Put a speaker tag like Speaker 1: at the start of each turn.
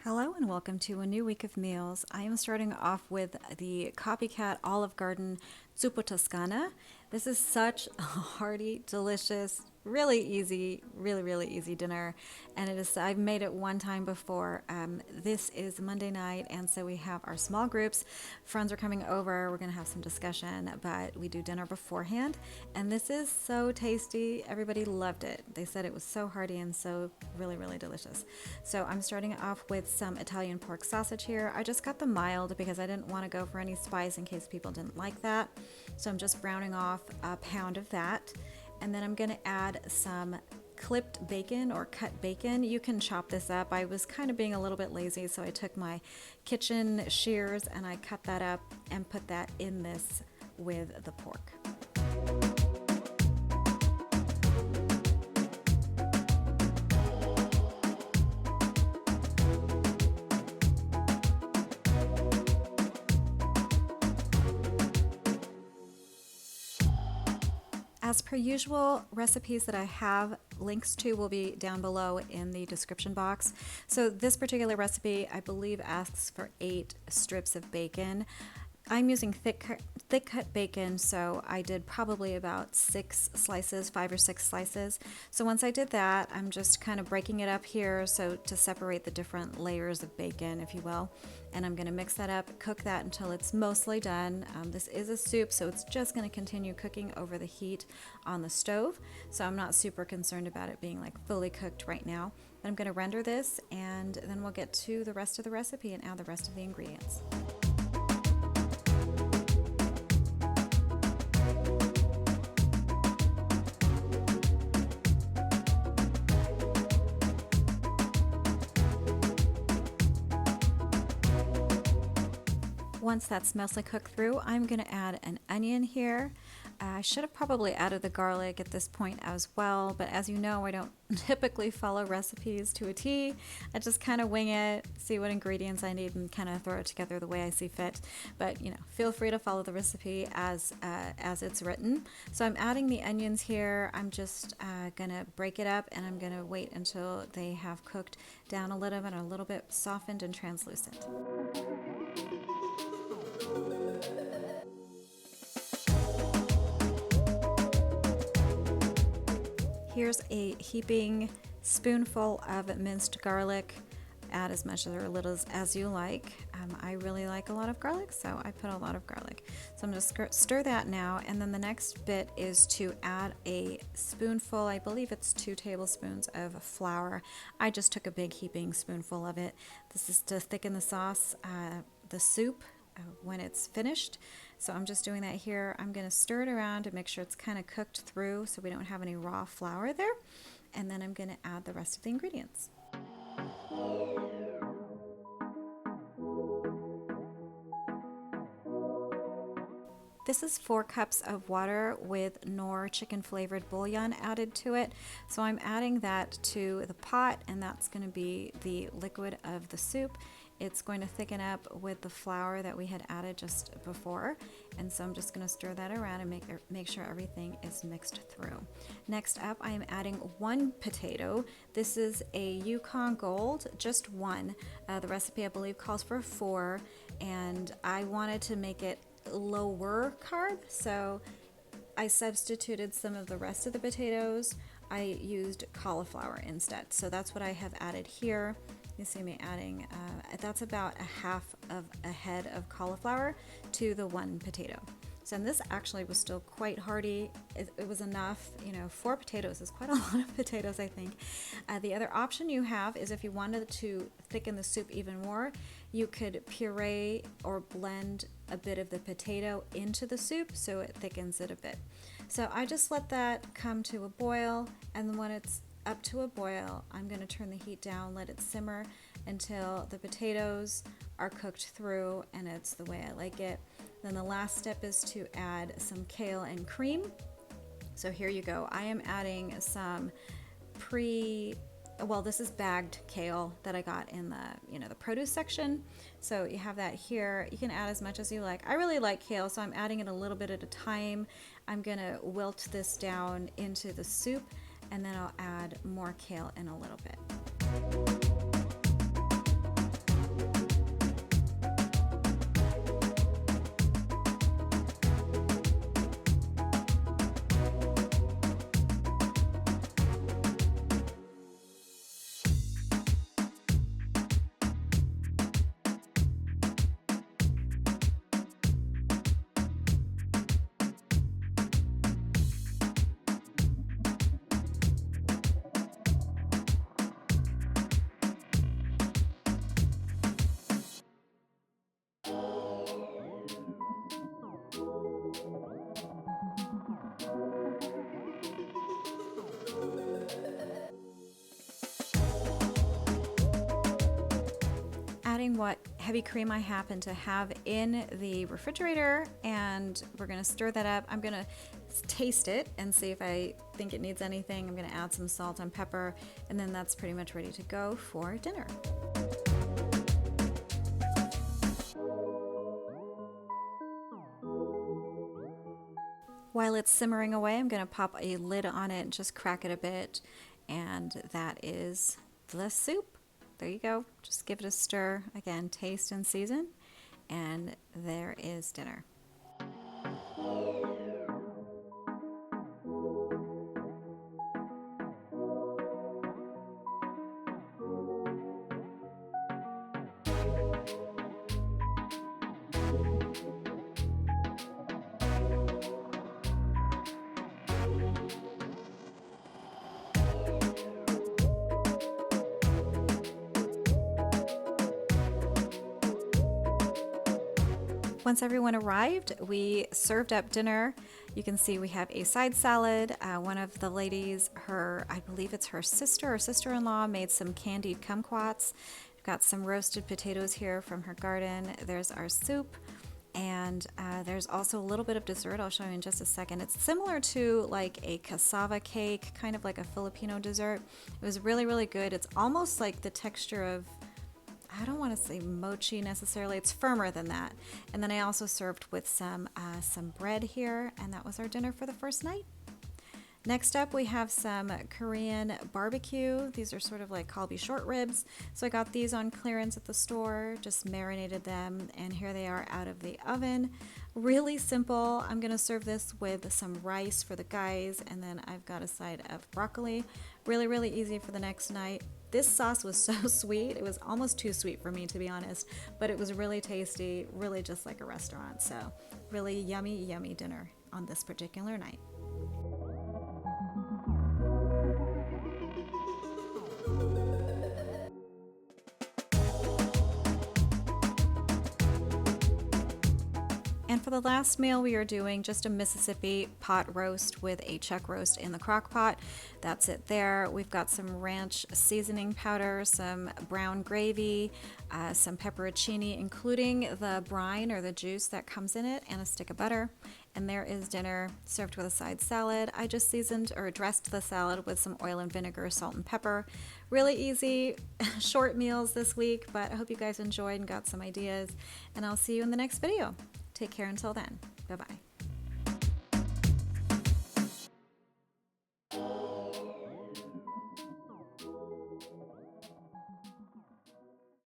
Speaker 1: Hello and welcome to a new week of meals. I am starting off with the Copycat Olive Garden Zuppa Toscana. This is such a hearty, delicious, really easy, really easy dinner. And it is, I've made it one time before. This is Monday night, and so we have our small groups. Friends are coming over. We're going to have some discussion, but we do dinner beforehand. And this is so tasty. Everybody loved it. They said it was so hearty and so really delicious. So I'm starting off with some Italian pork sausage here. I just got the mild because I didn't want to go for any spice in case people didn't like that. So I'm just browning off a pound of that. And then I'm going to add some clipped bacon or cut bacon. You can chop this up. I was kind of being a little bit lazy, so I took my kitchen shears and I cut that up and put that in this with the pork. As per usual, recipes that I have links to will be down below in the description box. So this particular recipe, I believe, asks for 8 strips of bacon. I'm using thick cut bacon, so I did probably about 6 slices, 5 or 6 slices. So once I did that, I'm just kind of breaking it up here so to separate the different layers of bacon, if you will. And I'm going to mix that up, cook that until it's mostly done. This is a soup, so it's just going to continue cooking over the heat on the stove. So I'm not super concerned about it being like fully cooked right now. But I'm going to render this, and then we'll get to the rest of the recipe and add the rest of the ingredients. Once that's mostly cooked through, I'm going to add an onion here. I should have probably added the garlic at this point as well, but as you know, I don't typically follow recipes to a T. I just kind of wing it, see what ingredients I need, and kind of throw it together the way I see fit. But you know, feel free to follow the recipe as it's written. So I'm adding the onions here. I'm just gonna break it up, and I'm gonna wait until they have cooked down a little bit, and a little bit softened and translucent. Here's a heaping spoonful of minced garlic. Add as much or little as you like. I really like a lot of garlic, so I put a lot of garlic. So I'm going to stir that now, and then the next bit is to add a spoonful, I believe it's 2 tablespoons of flour. I just took a big heaping spoonful of it. This is to thicken the sauce, the soup, when it's finished. So I'm just doing that here. I'm going to stir it around to make sure it's kind of cooked through so we don't have any raw flour there. And then I'm going to add the rest of the ingredients. This is 4 cups of water with Knorr chicken flavored bouillon added to it. So I'm adding that to the pot, and that's going to be the liquid of the soup. It's going to thicken up with the flour that we had added just before. And so I'm just going to stir that around and make sure everything is mixed through. Next up, I am adding 1 potato. This is a Yukon Gold, just 1. The recipe, I believe, calls for 4, and I wanted to make it lower carb, so I substituted some of the rest of the potatoes. I used cauliflower instead, so that's what I have added here. You see me adding, that's about a head of cauliflower to the 1 potato. So this actually was still quite hearty. It was enough, 4 potatoes is quite a lot of potatoes, I think. The other option you have is if you wanted to thicken the soup even more, you could puree or blend a bit of the potato into the soup so it thickens it a bit. So I just let that come to a boil, and then when it's up to a boil, I'm going to turn the heat down, let it simmer until the potatoes are cooked through, and it's the way I like it. Then the last step is to add some kale and cream. So here you go. I am adding some this is bagged kale that I got in the produce section. So you have that here. You can add as much as you like. I really like kale, so I'm adding it a little bit at a time. I'm going to wilt this down into the soup, and then I'll add more kale in a little bit. adding what heavy cream I happen to have in the refrigerator, and we're gonna stir that up. I'm gonna taste it and see if I think it needs anything. I'm gonna add some salt and pepper, and then that's pretty much ready to go for dinner. While it's simmering away, I'm gonna pop a lid on it and just crack it a bit, and that is the soup. There you go. Just give it a stir. Again, taste and season, and there is dinner. Once everyone arrived, we served up dinner. You can see we have a side salad. One of the ladies, I believe it's her sister or sister-in-law, made some candied kumquats. We've got some roasted potatoes here from her garden. There's our soup, and there's also a little bit of dessert. I'll show you in just a second. It's similar to like a cassava cake, kind of like a Filipino dessert. It was really, really good. It's almost like the texture of, I don't want to say mochi necessarily, it's firmer than that. And then I also served with some bread here, and that was our dinner for the first night. Next up, we have some Korean barbecue. These are sort of like Kalbi short ribs. So I got these on clearance at the store, just marinated them, and here they are out of the oven. Really simple. I'm gonna serve this with some rice for the guys, and then I've got a side of broccoli. Really, really easy for the next night. This sauce was so sweet. It was almost too sweet for me, to be honest, but it was really tasty, really just like a restaurant. So really yummy, yummy dinner on this particular night. And for the last meal, we are doing just a Mississippi pot roast with a chuck roast in the crock pot. That's it there. We've got some ranch seasoning powder, some brown gravy, some pepperoncini, including the brine or the juice that comes in it, and a stick of butter. And there is dinner served with a side salad. I just seasoned or dressed the salad with some oil and vinegar, salt and pepper. Really easy, short meals this week, but I hope you guys enjoyed and got some ideas. And I'll see you in the next video. Take care until then. Bye-bye.